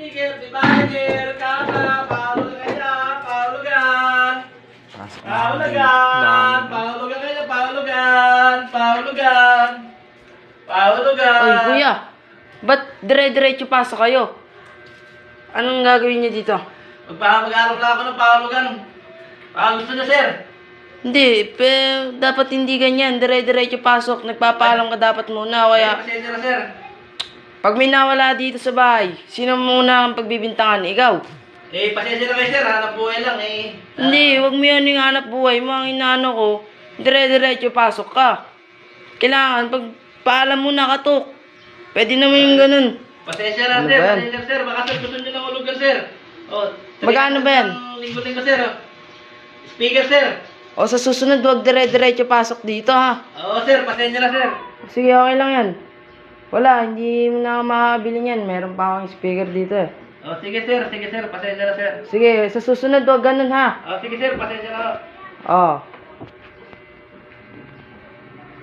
speaker, divider, kama, paulugan kaya, paulugan. Paulugan, paulugan kaya, paulugan, paulugan. Paulugan. Oy, kuya. Ba't dire-diretso pasok kayo? Anong gagawin niyo dito? Magpapag-alok lang ako ng paulugan. Gusto niyo, sir? Hindi, dapat hindi ganyan. Dire-diretso pasok. Nagpapaalam ka dapat muna. Kaya, Pasensya na, sir. pag may nawala dito sa bahay, sino muna ang pagbibintangan? Ikaw. Pasensya na kayo, sir. Hanap buhay lang, Hindi, wag mo yan yung hanap buhay mo. Ang inaano ko, dire-diretso pasok ka. Kailangan, pag paalam mo nakatok. Pwede naman yung ganun. Pasensya na, Ano sir. ba yan? Pasensya, sir. Baka, sir, gusto niyo ng ulugan, sir. Magkano ba yan? Linggo-linggo, sir. Speaker, sir. O sa susunod, wag dire-diretso pasok dito, ha? Oo, sir. Pasensya na, sir. Sige, okay lang yan. Wala, hindi mo na makakabili niyan. Meron pa akong speaker dito eh. Sige, sir. Sige, sir. Pasensya na, sir. Sige, sa susunod, wag ganun, ha? Sige, sir. Pasensya na. Oh.